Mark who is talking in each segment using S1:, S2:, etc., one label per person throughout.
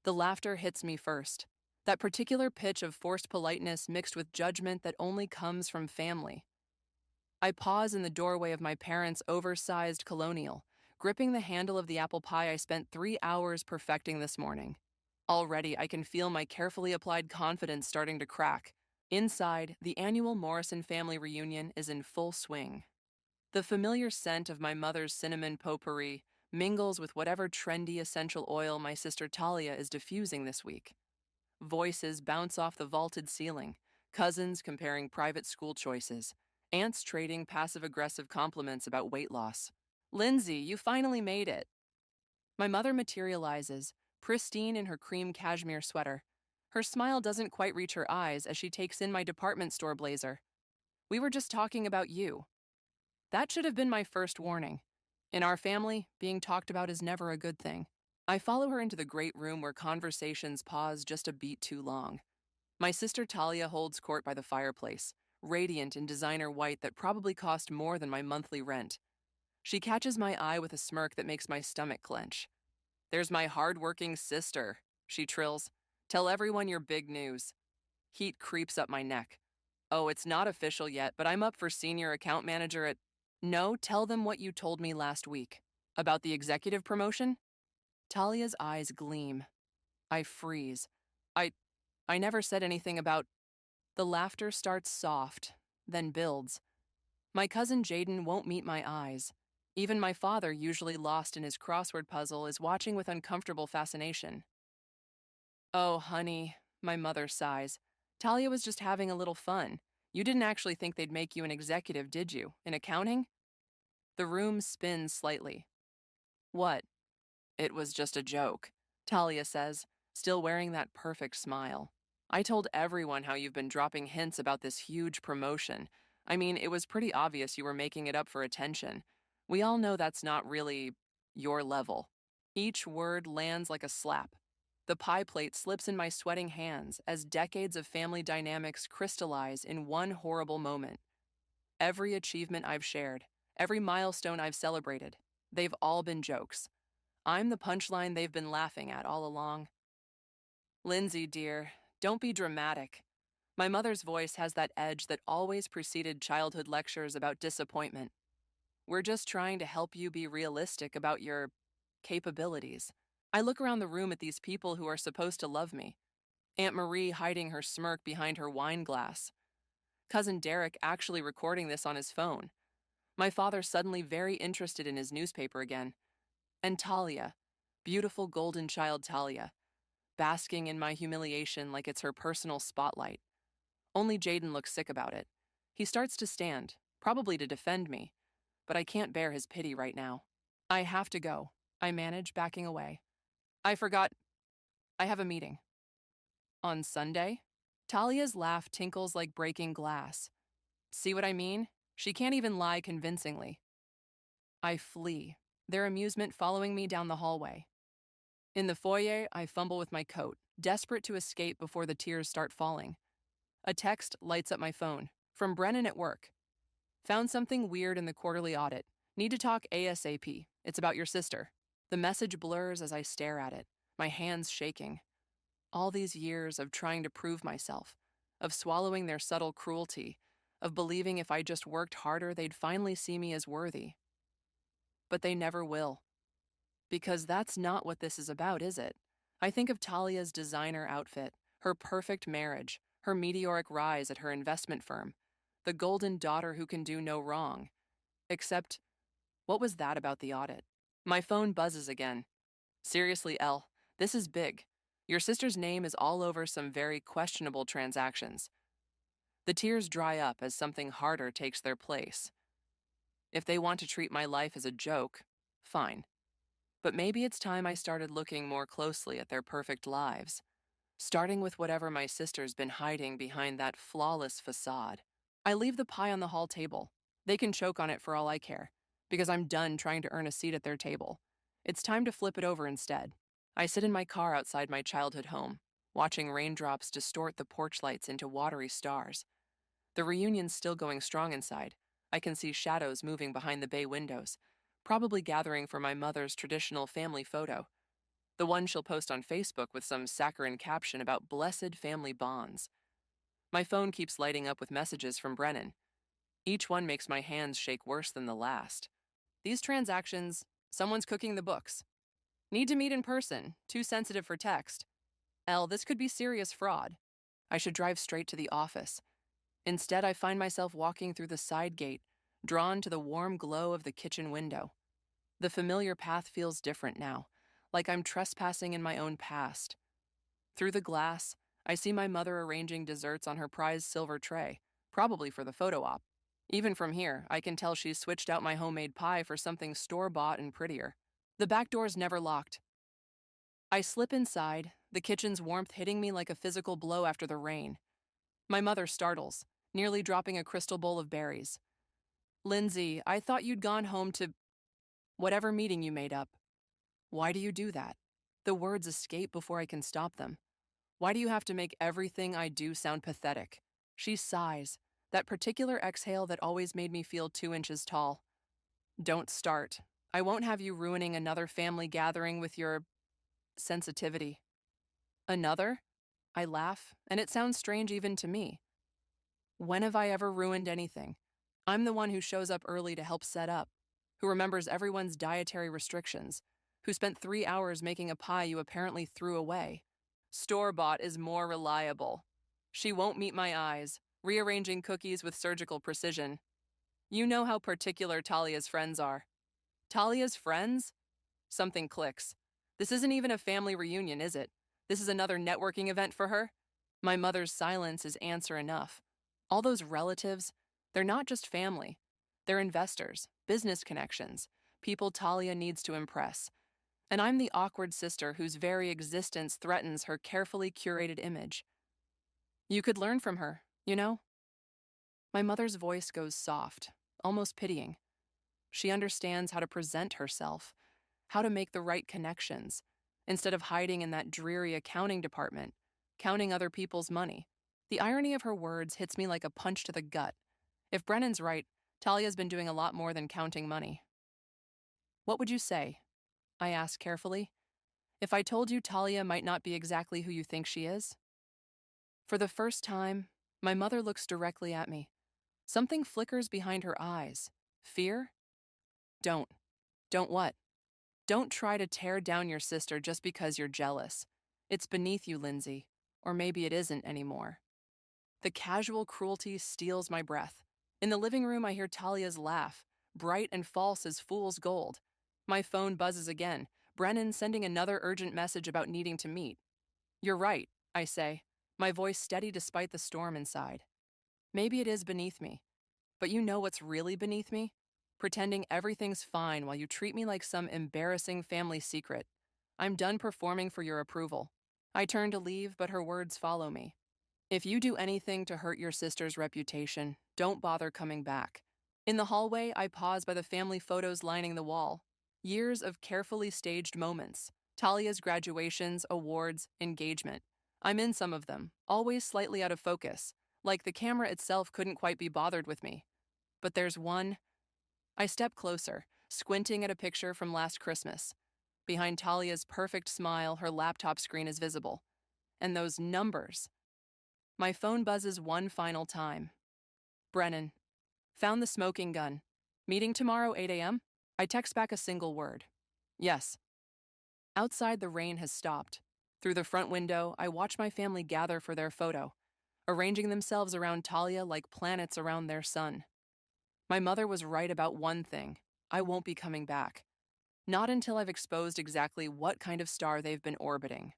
S1: The laughter hits me first. That particular pitch of forced politeness mixed with judgment that only comes from family. I pause in the doorway of my parents' oversized colonial, gripping the handle of the apple pie I spent 3 hours perfecting this morning. Already, I can feel my carefully applied confidence starting to crack. Inside, the annual Morrison family reunion is in full swing. The familiar scent of my mother's cinnamon potpourri mingles with whatever trendy essential oil my sister Talia is diffusing this week. Voices bounce off the vaulted ceiling, cousins comparing private school choices, aunts trading passive aggressive compliments about weight loss. Lindsay, you finally made it. My mother materializes, pristine in her cream cashmere sweater. Her smile doesn't quite reach her eyes as she takes in my department store blazer. We were just talking about you. That should have been my first warning. In our family, being talked about is never a good thing. I follow her into the great room where conversations pause just a beat too long. My sister Talia holds court by the fireplace, radiant in designer white that probably cost more than my monthly rent. She catches my eye with a smirk that makes my stomach clench. "There's my hard-working sister," she trills. "Tell everyone your big news." Heat creeps up my neck. "Oh, it's not official yet, but I'm up for senior account manager at—" "No, tell them what you told me last week. About the executive promotion?" Talia's eyes gleam. I freeze. I I never said anything about— The laughter starts soft, then builds. My cousin Jaden won't meet my eyes. Even my father, usually lost in his crossword puzzle, is watching with uncomfortable fascination. "Oh, honey," my mother sighs. "Talia was just having a little fun. You didn't actually think they'd make you an executive, did you? In accounting?" The room spins slightly. "What?" "It was just a joke," Talia says, still wearing that perfect smile. "I told everyone how you've been dropping hints about this huge promotion. I mean, it was pretty obvious you were making it up for attention. We all know that's not really your level." Each word lands like a slap. The pie plate slips in my sweating hands as decades of family dynamics crystallize in one horrible moment. Every achievement I've shared, every milestone I've celebrated, they've all been jokes. I'm the punchline they've been laughing at all along. "Lindsay, dear, don't be dramatic." My mother's voice has that edge that always preceded childhood lectures about disappointment. "We're just trying to help you be realistic about your capabilities." I look around the room at these people who are supposed to love me. Aunt Marie hiding her smirk behind her wine glass. Cousin Derek actually recording this on his phone. My father suddenly very interested in his newspaper again. And Talia, beautiful golden child Talia, basking in my humiliation like it's her personal spotlight. Only Jaden looks sick about it. He starts to stand, probably to defend me, but I can't bear his pity right now. "I have to go," I manage, backing away. "I forgot. I have a meeting." "On Sunday?" Talia's laugh tinkles like breaking glass. See what I mean? She can't even lie convincingly. I flee, their amusement following me down the hallway. In the foyer, I fumble with my coat, desperate to escape before the tears start falling. A text lights up my phone, from Brennan at work. "Found something weird in the quarterly audit. Need to talk ASAP. It's about your sister." The message blurs as I stare at it, my hands shaking. All these years of trying to prove myself, of swallowing their subtle cruelty, of believing if I just worked harder they'd finally see me as worthy. But they never will. Because that's not what this is about, is it? I think of Talia's designer outfit, her perfect marriage, her meteoric rise at her investment firm, the golden daughter who can do no wrong. Except, what was that about the audit? My phone buzzes again. "Seriously, Elle, this is big. Your sister's name is all over some very questionable transactions." The tears dry up as something harder takes their place. If they want to treat my life as a joke, fine. But maybe it's time I started looking more closely at their perfect lives, starting with whatever my sister's been hiding behind that flawless facade. I leave the pie on the hall table. They can choke on it for all I care, because I'm done trying to earn a seat at their table. It's time to flip it over instead. I sit in my car outside my childhood home, watching raindrops distort the porch lights into watery stars. The reunion's still going strong inside. I can see shadows moving behind the bay windows, probably gathering for my mother's traditional family photo. The one she'll post on Facebook with some saccharine caption about blessed family bonds. My phone keeps lighting up with messages from Brennan. Each one makes my hands shake worse than the last. These transactions, someone's cooking the books. Need to meet in person, too sensitive for text. This could be serious fraud. I should drive straight to the office. Instead, I find myself walking through the side gate, drawn to the warm glow of the kitchen window. The familiar path feels different now, like I'm trespassing in my own past. Through the glass, I see my mother arranging desserts on her prized silver tray, probably for the photo op. Even from here, I can tell she's switched out my homemade pie for something store-bought and prettier. The back door's never locked. I slip inside, the kitchen's warmth hitting me like a physical blow after the rain. My mother startles, nearly dropping a crystal bowl of berries. Lindsay, I thought you'd gone home to whatever meeting you made up. Why do you do that? The words escape before I can stop them. Why do you have to make everything I do sound pathetic? She sighs, that particular exhale that always made me feel 2 inches tall. Don't start. I won't have you ruining another family gathering with your sensitivity. Another? I laugh, and it sounds strange even to me. When have I ever ruined anything? I'm the one who shows up early to help set up, who remembers everyone's dietary restrictions, who spent 3 hours making a pie you apparently threw away. Store-bought is more reliable. She won't meet my eyes, rearranging cookies with surgical precision. You know how particular Talia's friends are. Talia's friends? Something clicks. This isn't even a family reunion, is it? This is another networking event for her? My mother's silence is answer enough. All those relatives, they're not just family. They're investors, business connections, people Talia needs to impress. And I'm the awkward sister whose very existence threatens her carefully curated image. You could learn from her, you know? My mother's voice goes soft, almost pitying. She understands how to present herself, how to make the right connections, instead of hiding in that dreary accounting department, counting other people's money. The irony of her words hits me like a punch to the gut. If Brennan's right, Talia's been doing a lot more than counting money. What would you say? I ask carefully. If I told you Talia might not be exactly who you think she is? For the first time, my mother looks directly at me. Something flickers behind her eyes. Fear? Don't. Don't what? Don't try to tear down your sister just because you're jealous. It's beneath you, Lindsay. Or maybe it isn't anymore. The casual cruelty steals my breath. In the living room, I hear Talia's laugh, bright and false as fool's gold. My phone buzzes again, Brennan sending another urgent message about needing to meet. You're right, I say, my voice steady despite the storm inside. Maybe it is beneath me. But you know what's really beneath me? Pretending everything's fine while you treat me like some embarrassing family secret. I'm done performing for your approval. I turn to leave, but her words follow me. If you do anything to hurt your sister's reputation, don't bother coming back. In the hallway, I pause by the family photos lining the wall. Years of carefully staged moments. Talia's graduations, awards, engagement. I'm in some of them, always slightly out of focus, like the camera itself couldn't quite be bothered with me. But there's one. I step closer, squinting at a picture from last Christmas. Behind Talia's perfect smile, her laptop screen is visible. And those numbers. My phone buzzes one final time. Brennan. Found the smoking gun. Meeting tomorrow, 8 a.m.? I text back a single word. Yes. Outside, the rain has stopped. Through the front window, I watch my family gather for their photo, arranging themselves around Talia like planets around their sun. My mother was right about one thing. I won't be coming back. Not until I've exposed exactly what kind of star they've been orbiting.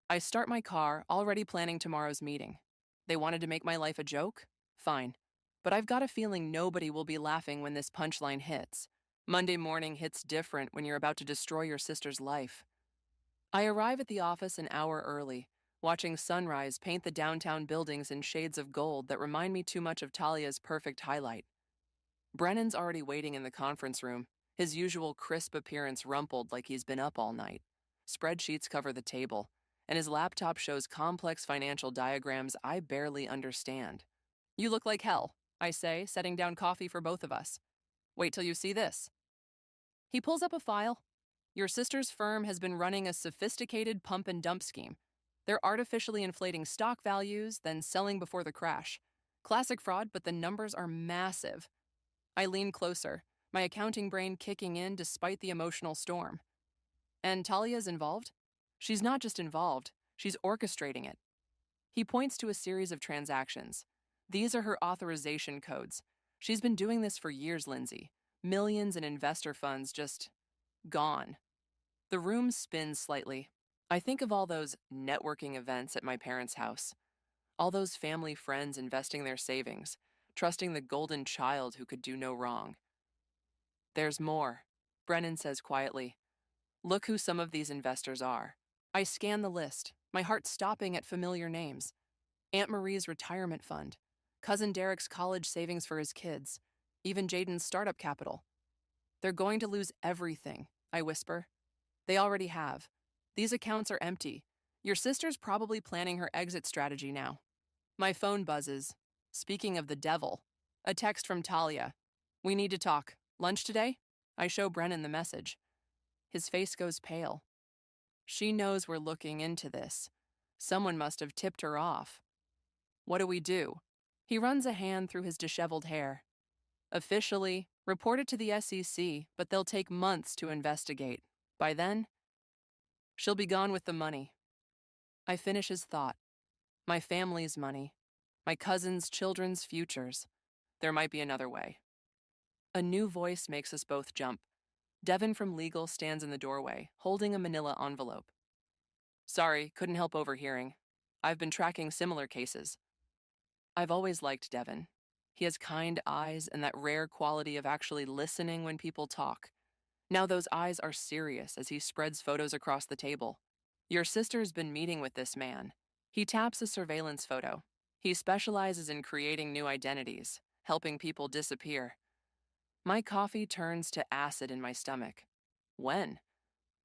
S1: I start my car, already planning tomorrow's meeting. They wanted to make my life a joke? Fine. But I've got a feeling nobody will be laughing when this punchline hits. Monday morning hits different when you're about to destroy your sister's life. I arrive at the office an hour early, watching sunrise paint the downtown buildings in shades of gold that remind me too much of Talia's perfect highlight. Brennan's already waiting in the conference room, his usual crisp appearance rumpled like he's been up all night. Spreadsheets cover the table, and his laptop shows complex financial diagrams I barely understand. You look like hell, I say, setting down coffee for both of us. Wait till you see this. He pulls up a file. Your sister's firm has been running a sophisticated pump and dump scheme. They're artificially inflating stock values, then selling before the crash. Classic fraud, but the numbers are massive. I lean closer, my accounting brain kicking in despite the emotional storm. And Talia's involved? She's not just involved, she's orchestrating it. He points to a series of transactions. These are her authorization codes. She's been doing this for years, Lindsay. Millions in investor funds just gone. The room spins slightly. I think of all those networking events at my parents' house, all those family friends investing their savings, trusting the golden child who could do no wrong. There's more, Brennan says quietly. Look who some of these investors are. I scan the list, my heart stopping at familiar names. Aunt Marie's retirement fund, Cousin Derek's college savings for his kids, even Jaden's startup capital. They're going to lose everything, I whisper. They already have. These accounts are empty. Your sister's probably planning her exit strategy now. My phone buzzes. Speaking of the devil, a text from Talia. We need to talk. Lunch today? I show Brennan the message. His face goes pale. She knows we're looking into this. Someone must have tipped her off. What do we do? He runs a hand through his disheveled hair. Officially, report it to the SEC, but they'll take months to investigate. By then, she'll be gone with the money. I finish his thought. My family's money. My cousin's children's futures. There might be another way. A new voice makes us both jump. Devin from legal stands in the doorway, holding a manila envelope. Sorry, couldn't help overhearing. I've been tracking similar cases. I've always liked Devin. He has kind eyes and that rare quality of actually listening when people talk. Now those eyes are serious as he spreads photos across the table. Your sister's been meeting with this man. He taps a surveillance photo. He specializes in creating new identities, helping people disappear. My coffee turns to acid in my stomach. When?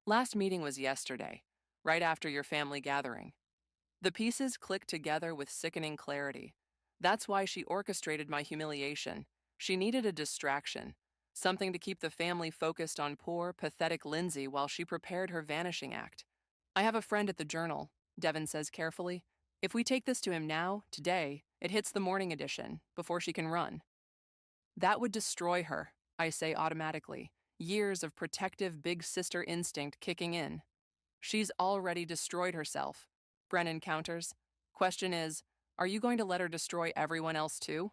S1: Last meeting was yesterday, right after your family gathering. The pieces click together with sickening clarity. That's why she orchestrated my humiliation. She needed a distraction, something to keep the family focused on poor, pathetic Lindsay while she prepared her vanishing act. I have a friend at the Journal, Devin says carefully. If we take this to him now, today, it hits the morning edition, before she can run. That would destroy her, I say automatically, years of protective big sister instinct kicking in. She's already destroyed herself, Brennan counters. Question is, are you going to let her destroy everyone else too?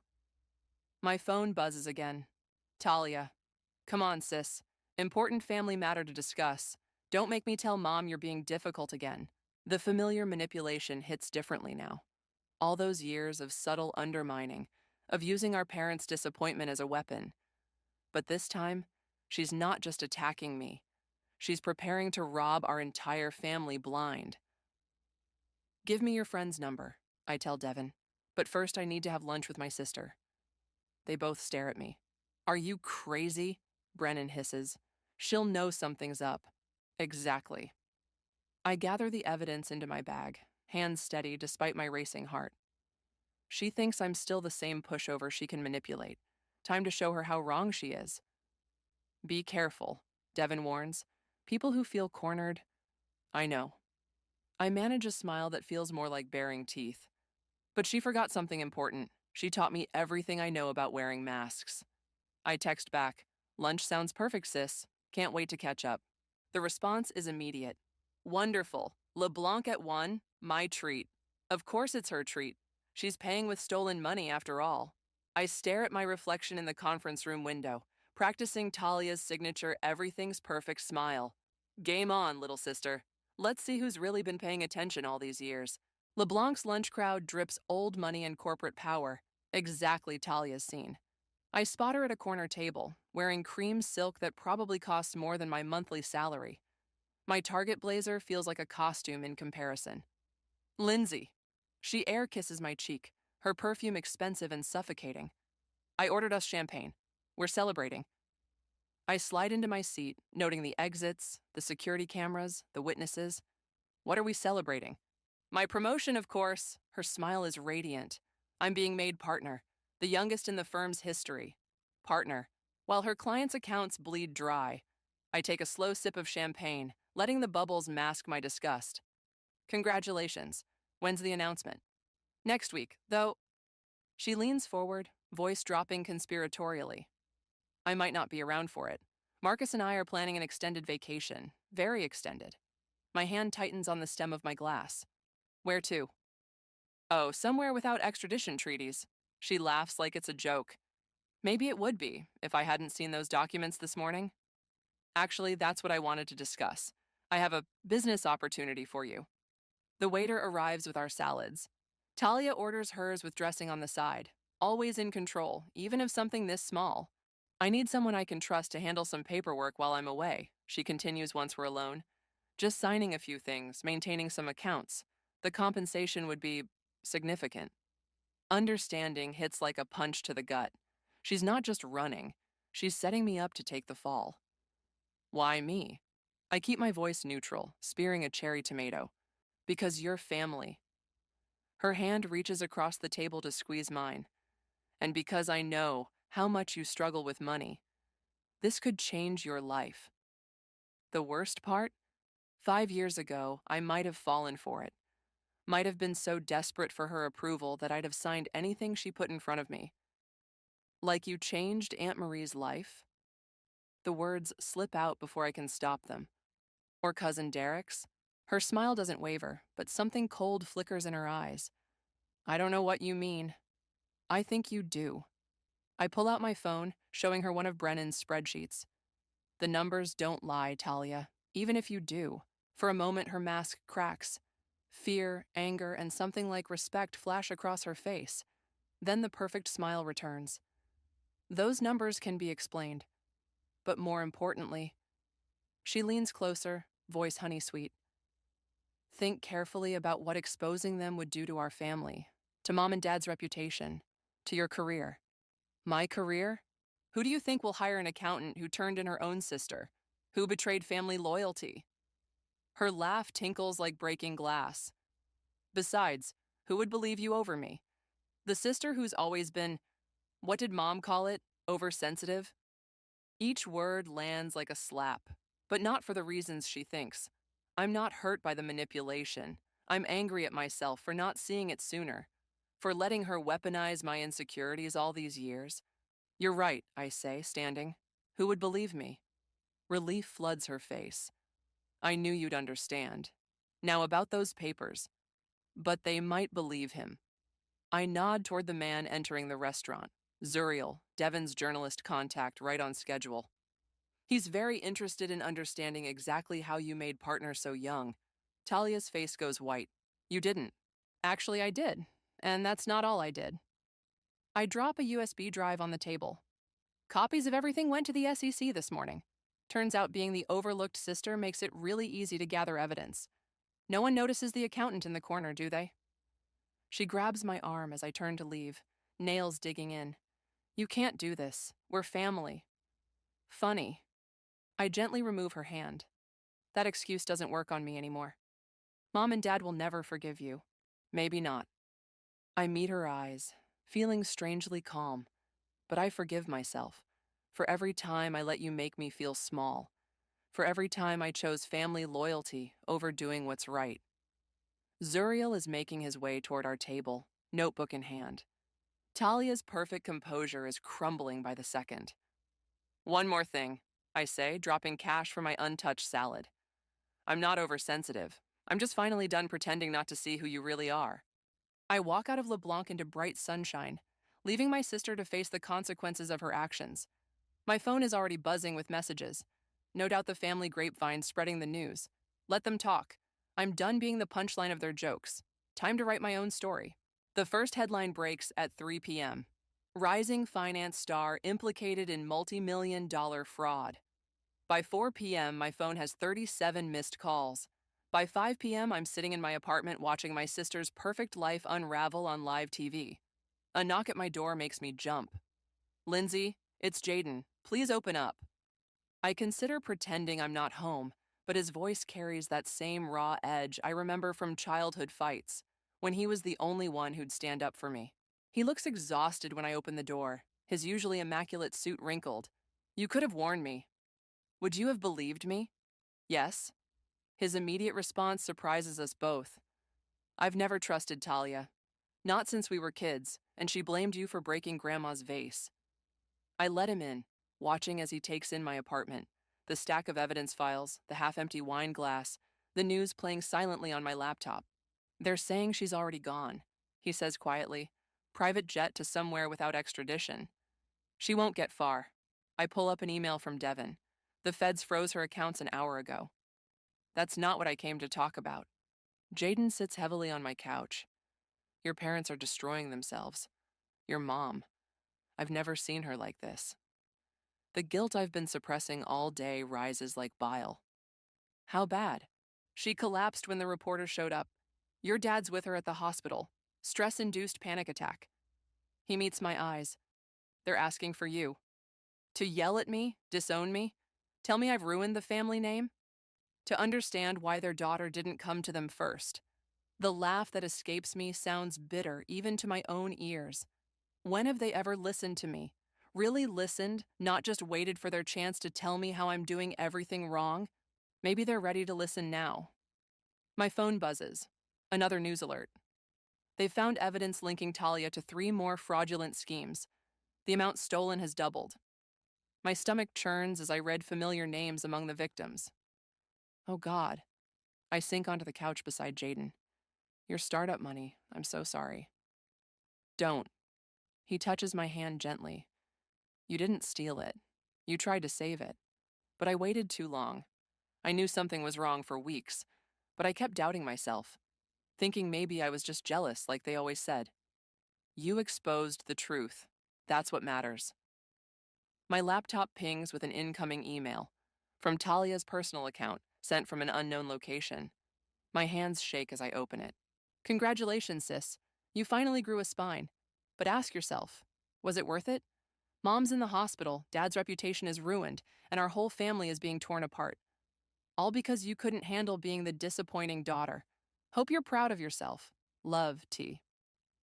S1: My phone buzzes again. Talia. Come on, sis. Important family matter to discuss. Don't make me tell Mom you're being difficult again. The familiar manipulation hits differently now. All those years of subtle undermining, of using our parents' disappointment as a weapon. But this time, she's not just attacking me. She's preparing to rob our entire family blind. Give me your friend's number, I tell Devin. But first I need to have lunch with my sister. They both stare at me. Are you crazy? Brennan hisses. She'll know something's up. Exactly. I gather the evidence into my bag, hands steady despite my racing heart. She thinks I'm still the same pushover she can manipulate. Time to show her how wrong she is. Be careful, Devin warns. People who feel cornered. I know. I manage a smile that feels more like baring teeth. But she forgot something important. She taught me everything I know about wearing masks. I text back, lunch sounds perfect, sis. Can't wait to catch up. The response is immediate. Wonderful. LeBlanc at 1, my treat. Of course it's her treat. She's paying with stolen money after all. I stare at my reflection in the conference room window, practicing Talia's signature everything's perfect smile. Game on, little sister. Let's see who's really been paying attention all these years. LeBlanc's lunch crowd drips old money and corporate power, exactly Talia's scene. I spot her at a corner table, wearing cream silk that probably costs more than my monthly salary. My Target blazer feels like a costume in comparison. Lindsay. She air kisses my cheek, her perfume expensive and suffocating. I ordered us champagne. We're celebrating. I slide into my seat, noting the exits, the security cameras, the witnesses. What are we celebrating? My promotion, of course. Her smile is radiant. I'm being made partner, the youngest in the firm's history. Partner. While her clients' accounts bleed dry, I take a slow sip of champagne, letting the bubbles mask my disgust. Congratulations. When's the announcement? Next week, though. She leans forward, voice dropping conspiratorially. I might not be around for it. Marcus and I are planning an extended vacation, very extended. My hand tightens on the stem of my glass. Where to? Oh, somewhere without extradition treaties. She laughs like it's a joke. Maybe it would be, if I hadn't seen those documents this morning. Actually, that's what I wanted to discuss. I have a business opportunity for you. The waiter arrives with our salads. Talia orders hers with dressing on the side, always in control, even of something this small. I need someone I can trust to handle some paperwork while I'm away, she continues once we're alone. Just signing a few things, maintaining some accounts. The compensation would be significant. Understanding hits like a punch to the gut. She's not just running, she's setting me up to take the fall. Why me? I keep my voice neutral, spearing a cherry tomato. Because you're family. Her hand reaches across the table to squeeze mine. And because I know how much you struggle with money, this could change your life. The worst part? 5 years ago, I might have fallen for it. Might have been so desperate for her approval that I'd have signed anything she put in front of me. Like you changed Aunt Marie's life? The words slip out before I can stop them. Or Cousin Derek's? Her smile doesn't waver, but something cold flickers in her eyes. I don't know what you mean. I think you do. I pull out my phone, showing her one of Brennan's spreadsheets. The numbers don't lie, Talia, even if you do. For a moment, her mask cracks. Fear, anger, and something like respect flash across her face. Then the perfect smile returns. Those numbers can be explained. But more importantly, she leans closer, voice honey sweet. Think carefully about what exposing them would do to our family, to Mom and Dad's reputation, to your career. My career? Who do you think will hire an accountant who turned in her own sister, who betrayed family loyalty? Her laugh tinkles like breaking glass. Besides, who would believe you over me? The sister who's always been, what did Mom call it, oversensitive? Each word lands like a slap, but not for the reasons she thinks. I'm not hurt by the manipulation. I'm angry at myself for not seeing it sooner, for letting her weaponize my insecurities all these years. You're right, I say, standing. Who would believe me? Relief floods her face. I knew you'd understand. Now about those papers. But they might believe him. I nod toward the man entering the restaurant. Zuriel, Devon's journalist contact, right on schedule. He's very interested in understanding exactly how you made partner so young. Talia's face goes white. You didn't. Actually, I did. And that's not all I did. I drop a USB drive on the table. Copies of everything went to the SEC this morning. Turns out being the overlooked sister makes it really easy to gather evidence. No one notices the accountant in the corner, do they? She grabs my arm as I turn to leave, nails digging in. You can't do this. We're family. Funny. I gently remove her hand. That excuse doesn't work on me anymore. Mom and Dad will never forgive you. Maybe not. I meet her eyes, feeling strangely calm, but I forgive myself for every time I let you make me feel small, for every time I chose family loyalty over doing what's right. Zuriel is making his way toward our table, notebook in hand. Talia's perfect composure is crumbling by the second. One more thing, I say, dropping cash for my untouched salad. I'm not oversensitive. I'm just finally done pretending not to see who you really are. I walk out of LeBlanc into bright sunshine, leaving my sister to face the consequences of her actions. My phone is already buzzing with messages. No doubt the family grapevine spreading the news. Let them talk. I'm done being the punchline of their jokes. Time to write my own story. The first headline breaks at 3 p.m. Rising finance star implicated in multi-million-dollar fraud. By 4 p.m., my phone has 37 missed calls. By 5 p.m., I'm sitting in my apartment watching my sister's perfect life unravel on live TV. A knock at my door makes me jump. Lindsay, it's Jaden. Please open up. I consider pretending I'm not home, but his voice carries that same raw edge I remember from childhood fights, when he was the only one who'd stand up for me. He looks exhausted when I open the door, his usually immaculate suit wrinkled. You could have warned me. Would you have believed me? Yes. His immediate response surprises us both. I've never trusted Talia. Not since we were kids, and she blamed you for breaking Grandma's vase. I let him in, watching as he takes in my apartment, the stack of evidence files, the half-empty wine glass, the news playing silently on my laptop. They're saying she's already gone, he says quietly. Private jet to somewhere without extradition. She won't get far. I pull up an email from Devon. The feds froze her accounts an hour ago. That's not what I came to talk about. Jaden sits heavily on my couch. Your parents are destroying themselves. Your mom. I've never seen her like this. The guilt I've been suppressing all day rises like bile. How bad? She collapsed when the reporter showed up. Your dad's with her at the hospital. Stress-induced panic attack. He meets my eyes. They're asking for you. To yell at me, disown me, tell me I've ruined the family name? To understand why their daughter didn't come to them first. The laugh that escapes me sounds bitter even to my own ears. When have they ever listened to me? Really listened, not just waited for their chance to tell me how I'm doing everything wrong? Maybe they're ready to listen now. My phone buzzes. Another news alert. They've found evidence linking Talia to 3 more fraudulent schemes. The amount stolen has doubled. My stomach churns as I read familiar names among the victims. Oh God. I sink onto the couch beside Jaden. Your startup money, I'm so sorry. Don't. He touches my hand gently. You didn't steal it. You tried to save it. But I waited too long. I knew something was wrong for weeks, but I kept doubting myself, thinking maybe I was just jealous like they always said. You exposed the truth. That's what matters. My laptop pings with an incoming email from Talia's personal account, sent from an unknown location. My hands shake as I open it. Congratulations, sis. You finally grew a spine. But ask yourself, was it worth it? Mom's in the hospital, Dad's reputation is ruined, and our whole family is being torn apart. All because you couldn't handle being the disappointing daughter. Hope you're proud of yourself. Love, T.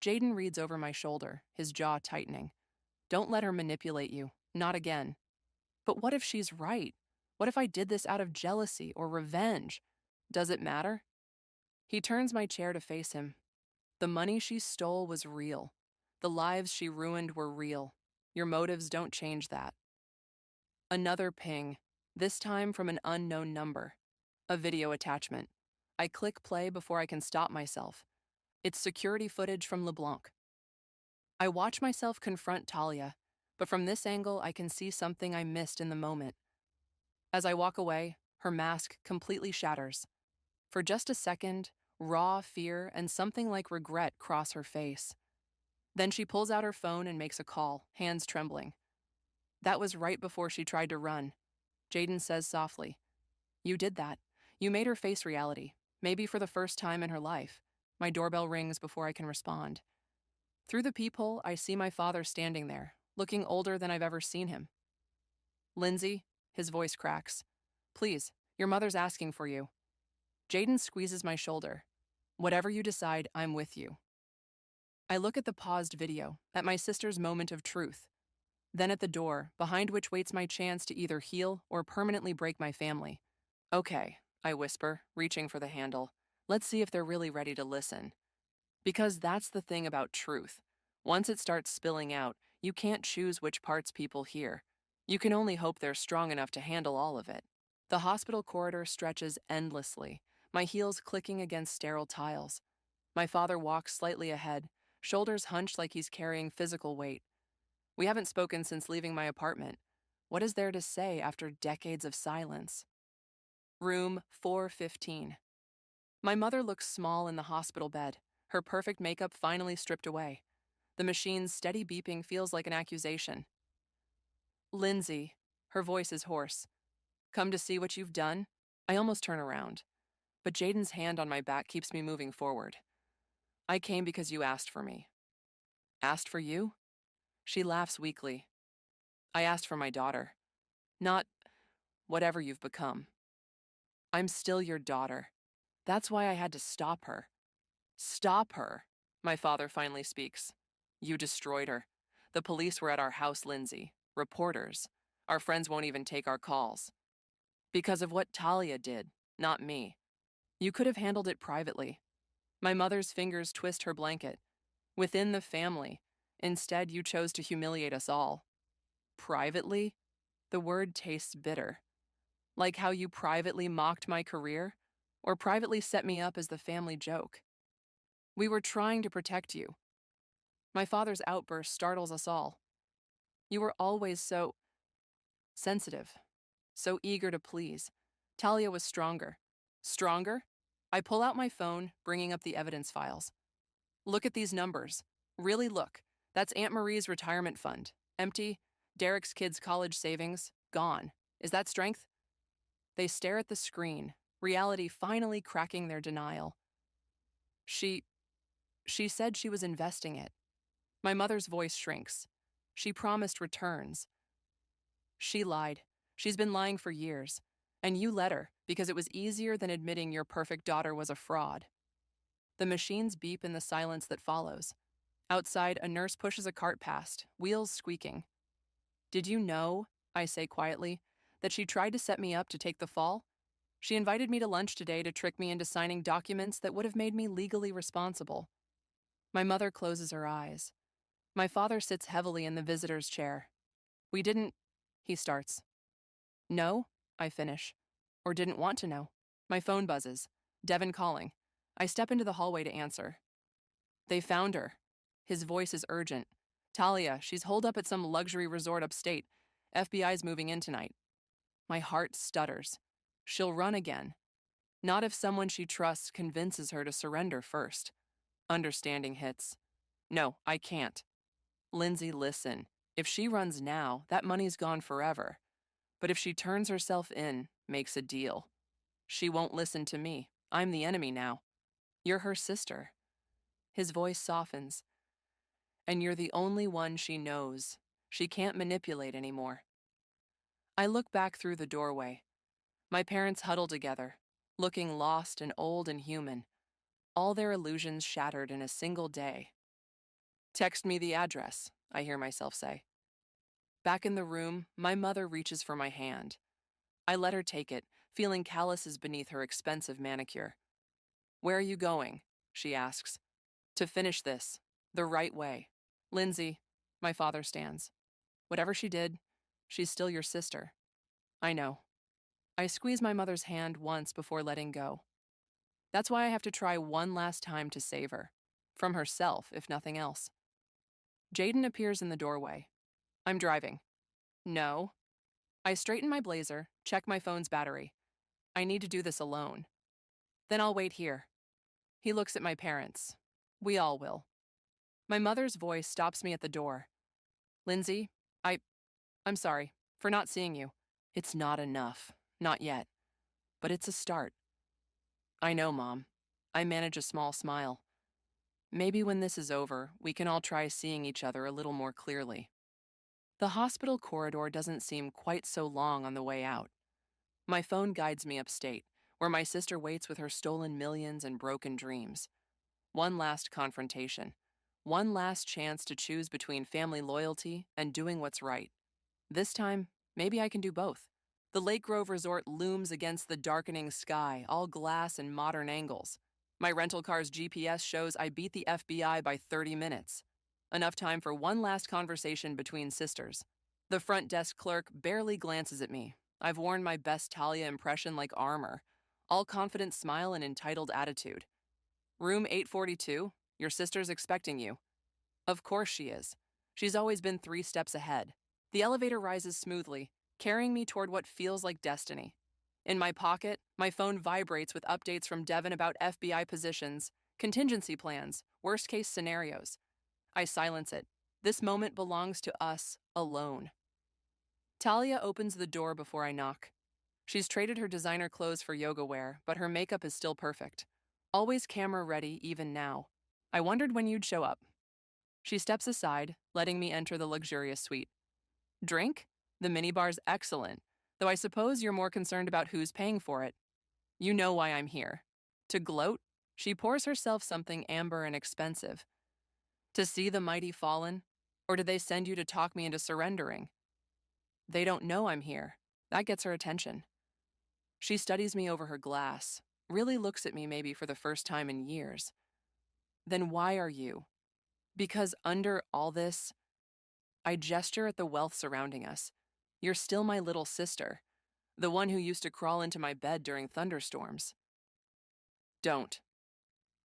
S1: Jaden reads over my shoulder, his jaw tightening. Don't let her manipulate you. Not again. But what if she's right? What if I did this out of jealousy or revenge? Does it matter? He turns my chair to face him. The money she stole was real. The lives she ruined were real. Your motives don't change that. Another ping, this time from an unknown number. A video attachment. I click play before I can stop myself. It's security footage from LeBlanc. I watch myself confront Talia, but from this angle I can see something I missed in the moment. As I walk away, her mask completely shatters. For just a second, raw fear and something like regret cross her face. Then she pulls out her phone and makes a call, hands trembling. That was right before she tried to run. Jaden says softly, You did that. You made her face reality, maybe for the first time in her life. My doorbell rings before I can respond. Through the peephole, I see my father standing there, looking older than I've ever seen him. Lindsay, his voice cracks. Please, your mother's asking for you. Jaden squeezes my shoulder. Whatever you decide, I'm with you. I look at the paused video, at my sister's moment of truth. Then at the door, behind which waits my chance to either heal or permanently break my family. Okay, I whisper, reaching for the handle. Let's see if they're really ready to listen. Because that's the thing about truth. Once it starts spilling out, you can't choose which parts people hear. You can only hope they're strong enough to handle all of it. The hospital corridor stretches endlessly, my heels clicking against sterile tiles. My father walks slightly ahead, shoulders hunched like he's carrying physical weight. We haven't spoken since leaving my apartment. What is there to say after decades of silence? Room 415. My mother looks small in the hospital bed, her perfect makeup finally stripped away. The machine's steady beeping feels like an accusation. Lindsay, her voice is hoarse. Come to see what you've done? I almost turn around, but Jaden's hand on my back keeps me moving forward. I came because you asked for me. Asked for you? She laughs weakly. I asked for my daughter, not whatever you've become. I'm still your daughter. That's why I had to stop her. Stop her, my father finally speaks. You destroyed her. The police were at our house, Lindsay. Reporters. Our friends won't even take our calls. Because of what Talia did, not me. You could have handled it privately. My mother's fingers twist her blanket. Within the family. Instead, you chose to humiliate us all. Privately? The word tastes bitter. Like how you privately mocked my career, or privately set me up as the family joke. We were trying to protect you. My father's outburst startles us all. You were always so sensitive, so eager to please. Talia was stronger. Stronger? I pull out my phone, bringing up the evidence files. Look at these numbers. Really look. That's Aunt Marie's retirement fund. Empty. Derek's kids' college savings. Gone. Is that strength? They stare at the screen, reality finally cracking their denial. She said she was investing it. My mother's voice shrinks. She promised returns. She lied. She's been lying for years. And you let her because it was easier than admitting your perfect daughter was a fraud. The machines beep in the silence that follows. Outside, a nurse pushes a cart past, wheels squeaking. Did you know, I say quietly, that she tried to set me up to take the fall? She invited me to lunch today to trick me into signing documents that would have made me legally responsible. My mother closes her eyes. My father sits heavily in the visitor's chair. We didn't, he starts. No, I finish. Or didn't want to know. My phone buzzes. Devin calling. I step into the hallway to answer. They found her. His voice is urgent. Talia, she's holed up at some luxury resort upstate. FBI's moving in tonight. My heart stutters. She'll run again. Not if someone she trusts convinces her to surrender first. Understanding hits. No, I can't. Lindsay, listen. If she runs now, that money's gone forever. But if she turns herself in, makes a deal. She won't listen to me. I'm the enemy now. You're her sister. His voice softens. And you're the only one she knows. She can't manipulate anymore. I look back through the doorway. My parents huddle together, looking lost and old and human. All their illusions shattered in a single day. Text me the address, I hear myself say. Back in the room, my mother reaches for my hand. I let her take it, feeling calluses beneath her expensive manicure. Where are you going? She asks. To finish this, the right way. Lindsay, my father stands. Whatever she did, she's still your sister. I know. I squeeze my mother's hand once before letting go. That's why I have to try one last time to save her. From herself, if nothing else. Jaden appears in the doorway. I'm driving. No. I straighten my blazer, check my phone's battery. I need to do this alone. Then I'll wait here. He looks at my parents. We all will. My mother's voice stops me at the door. Lindsay, I'm sorry for not seeing you. It's not enough. Not yet. But it's a start. I know, Mom. I manage a small smile. Maybe when this is over, we can all try seeing each other a little more clearly. The hospital corridor doesn't seem quite so long on the way out. My phone guides me upstate, where my sister waits with her stolen millions and broken dreams. One last confrontation. One last chance to choose between family loyalty and doing what's right. This time, maybe I can do both. The Lake Grove Resort looms against the darkening sky, all glass and modern angles. My rental car's GPS shows I beat the FBI by 30 minutes. Enough time for one last conversation between sisters. The front desk clerk barely glances at me. I've worn my best Talia impression like armor. All confident smile and entitled attitude. Room 842, your sister's expecting you. Of course she is. She's always been 3 steps ahead. The elevator rises smoothly, carrying me toward what feels like destiny. In my pocket, my phone vibrates with updates from Devin about FBI positions, contingency plans, worst-case scenarios. I silence it. This moment belongs to us alone. Talia opens the door before I knock. She's traded her designer clothes for yoga wear, but her makeup is still perfect. Always camera ready, even now. I wondered when you'd show up. She steps aside, letting me enter the luxurious suite. Drink? The minibar's excellent, though I suppose you're more concerned about who's paying for it. You know why I'm here. To gloat? She pours herself something amber and expensive. To see the mighty fallen? Or did they send you to talk me into surrendering? They don't know I'm here. That gets her attention. She studies me over her glass, really looks at me maybe for the first time in years. Then why are you? Because under all this, I gesture at the wealth surrounding us. You're still my little sister, the one who used to crawl into my bed during thunderstorms. Don't.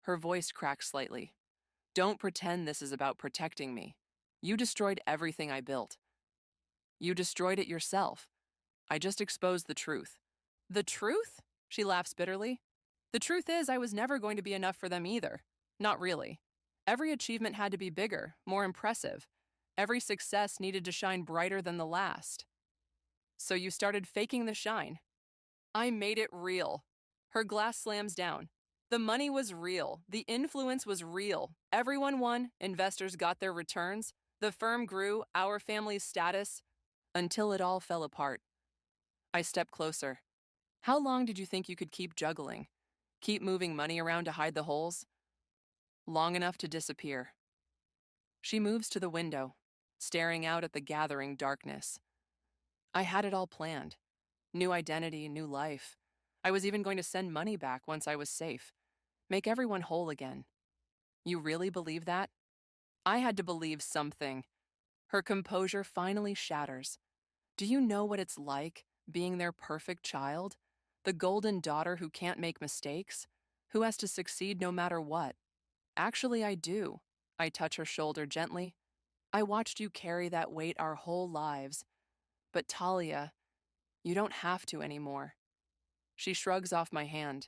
S1: Her voice cracks slightly. Don't pretend this is about protecting me. You destroyed everything I built. You destroyed it yourself. I just exposed the truth. The truth? She laughs bitterly. The truth is, I was never going to be enough for them either. Not really. Every achievement had to be bigger, more impressive. Every success needed to shine brighter than the last. So you started faking the shine. I made it real. Her glass slams down. The money was real. The influence was real. Everyone won. Investors got their returns. The firm grew, our family's status, until it all fell apart. I stepped closer. How long did you think you could keep juggling? Keep moving money around to hide the holes? Long enough to disappear. She moves to the window, staring out at the gathering darkness. I had it all planned. New identity, new life. I was even going to send money back once I was safe. Make everyone whole again. You really believe that? I had to believe something. Her composure finally shatters. Do you know what it's like, being their perfect child? The golden daughter who can't make mistakes? Who has to succeed no matter what? Actually, I do. I touch her shoulder gently. I watched you carry that weight our whole lives. But Talia, you don't have to anymore. She shrugs off my hand.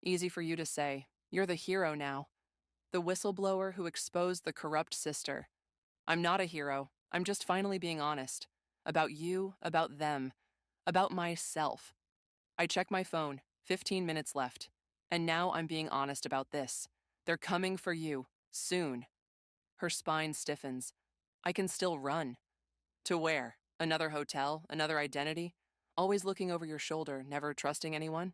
S1: Easy for you to say. You're the hero now. The whistleblower who exposed the corrupt sister. I'm not a hero. I'm just finally being honest. About you, about them, about myself. I check my phone, 15 minutes left. And now I'm being honest about this. They're coming for you, soon. Her spine stiffens. I can still run. To where? Another hotel? Another identity? Always looking over your shoulder, never trusting anyone?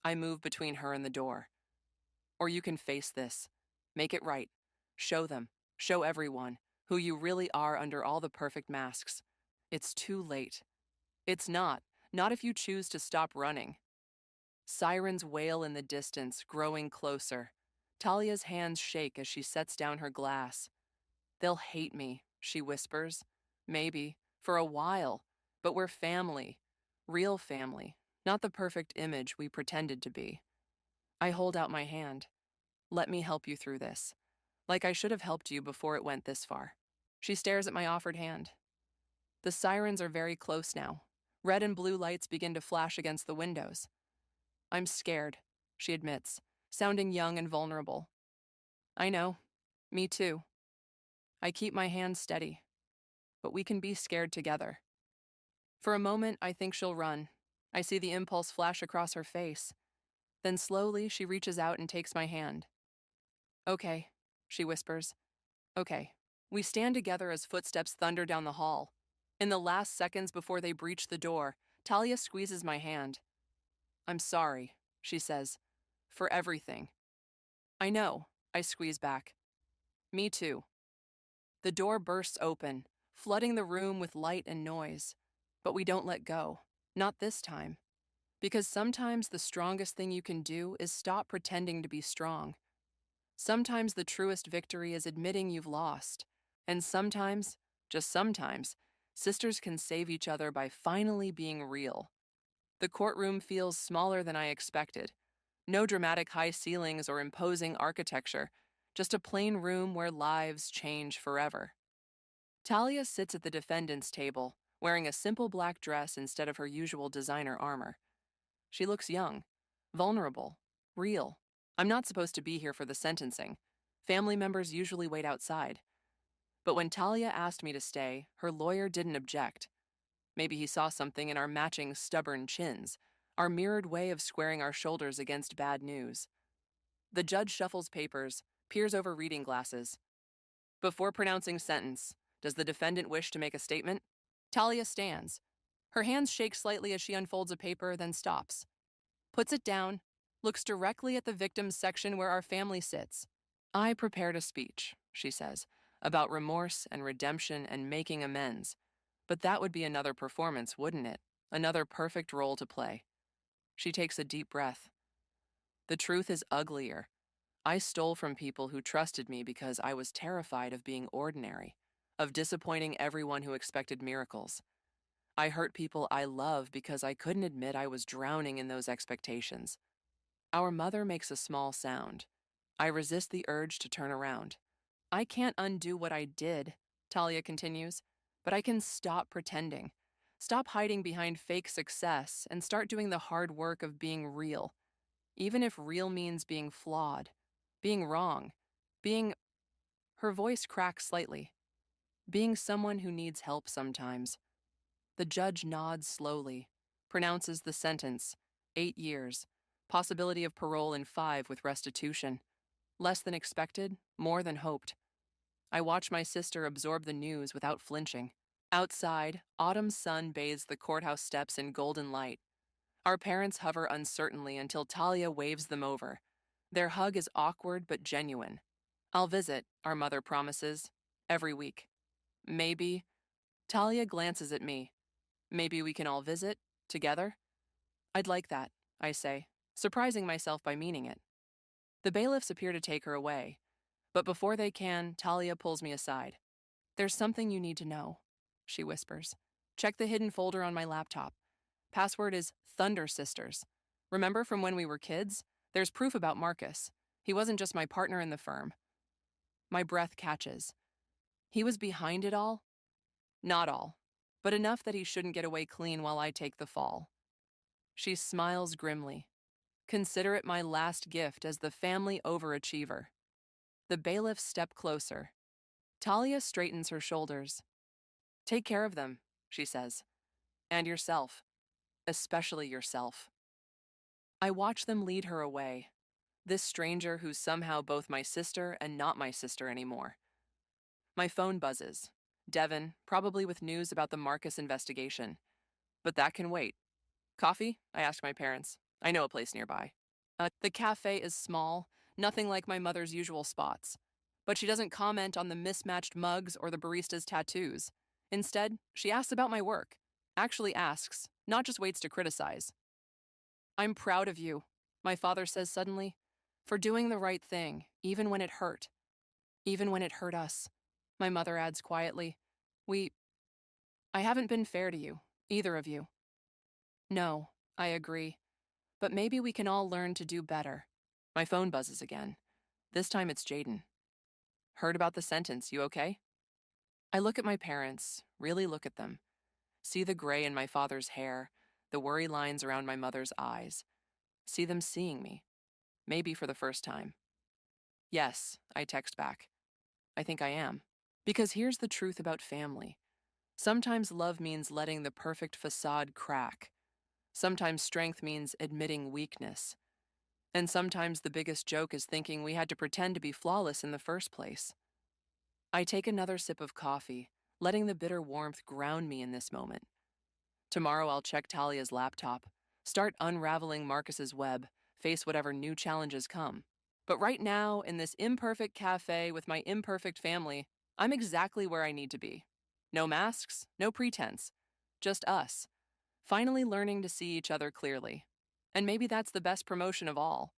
S1: I move between her and the door. Or you can face this. Make it right. Show them. Show everyone who you really are under all the perfect masks. It's too late. It's not. Not if you choose to stop running. Sirens wail in the distance, growing closer. Talia's hands shake as she sets down her glass. They'll hate me, she whispers. Maybe, for a while, but we're family. Real family, not the perfect image we pretended to be. I hold out my hand. Let me help you through this. Like I should have helped you before it went this far. She stares at my offered hand. The sirens are very close now. Red and blue lights begin to flash against the windows. I'm scared, she admits, sounding young and vulnerable. I know. Me too. I keep my hand steady. But we can be scared together. For a moment, I think she'll run. I see the impulse flash across her face. Then slowly, she reaches out and takes my hand. Okay, she whispers. Okay. We stand together as footsteps thunder down the hall. In the last seconds before they breach the door, Talia squeezes my hand. I'm sorry, she says, for everything. I know, I squeeze back. Me too. The door bursts open, flooding the room with light and noise. But we don't let go. Not this time. Because sometimes the strongest thing you can do is stop pretending to be strong. Sometimes the truest victory is admitting you've lost. And sometimes, just sometimes, sisters can save each other by finally being real. The courtroom feels smaller than I expected. No dramatic high ceilings or imposing architecture, just a plain room where lives change forever. Talia sits at the defendant's table, wearing a simple black dress instead of her usual designer armor. She looks young, vulnerable, real. I'm not supposed to be here for the sentencing. Family members usually wait outside. But when Talia asked me to stay, her lawyer didn't object. Maybe he saw something in our matching stubborn chins, our mirrored way of squaring our shoulders against bad news. The judge shuffles papers, peers over reading glasses. Before pronouncing sentence, does the defendant wish to make a statement? Talia stands. Her hands shake slightly as she unfolds a paper, then stops. Puts it down, looks directly at the victim's section where our family sits. I prepared a speech, she says, about remorse and redemption and making amends. But that would be another performance, wouldn't it? Another perfect role to play. She takes a deep breath. The truth is uglier. I stole from people who trusted me because I was terrified of being ordinary, of disappointing everyone who expected miracles. I hurt people I love because I couldn't admit I was drowning in those expectations. Our mother makes a small sound. I resist the urge to turn around. I can't undo what I did, Talia continues, but I can stop pretending. Stop hiding behind fake success and start doing the hard work of being real. Even if real means being flawed, being wrong, being. Her voice cracks slightly. Being someone who needs help sometimes. The judge nods slowly, pronounces the sentence 8 years, possibility of parole in 5 with restitution. Less than expected, more than hoped. I watch my sister absorb the news without flinching. Outside, autumn's sun bathes the courthouse steps in golden light. Our parents hover uncertainly until Talia waves them over. Their hug is awkward but genuine. I'll visit, our mother promises, every week. Maybe. Talia glances at me. Maybe we can all visit, together? I'd like that, I say, surprising myself by meaning it. The bailiffs appear to take her away, but before they can, Talia pulls me aside. There's something you need to know, she whispers. Check the hidden folder on my laptop. Password is Thunder Sisters. Remember from when we were kids? There's proof about Marcus. He wasn't just my partner in the firm. My breath catches. He was behind it all? Not all, but enough that he shouldn't get away clean while I take the fall. She smiles grimly. Consider it my last gift as the family overachiever. The bailiffs step closer. Talia straightens her shoulders. Take care of them, she says. And yourself. Especially yourself. I watch them lead her away. This stranger who's somehow both my sister and not my sister anymore. My phone buzzes. Devin, probably with news about the Marcus investigation. But that can wait. Coffee? I ask my parents. I know a place nearby. The cafe is small, nothing like my mother's usual spots. But she doesn't comment on the mismatched mugs or the barista's tattoos. Instead, she asks about my work. Actually asks, not just waits to criticize. I'm proud of you, my father says suddenly, for doing the right thing, even when it hurt. Even when it hurt us, my mother adds quietly. I haven't been fair to you, either of you. No, I agree. But maybe we can all learn to do better. My phone buzzes again. This time it's Jaden. Heard about the sentence, you okay? I look at my parents, really look at them. See the gray in my father's hair, the worry lines around my mother's eyes. See them seeing me. Maybe for the first time. Yes, I text back. I think I am. Because here's the truth about family. Sometimes love means letting the perfect facade crack. Sometimes strength means admitting weakness. And sometimes the biggest joke is thinking we had to pretend to be flawless in the first place. I take another sip of coffee, letting the bitter warmth ground me in this moment. Tomorrow I'll check Talia's laptop, start unraveling Marcus's web, face whatever new challenges come. But right now, in this imperfect cafe with my imperfect family, I'm exactly where I need to be. No masks, no pretense. Just us. Finally learning to see each other clearly. And maybe that's the best promotion of all.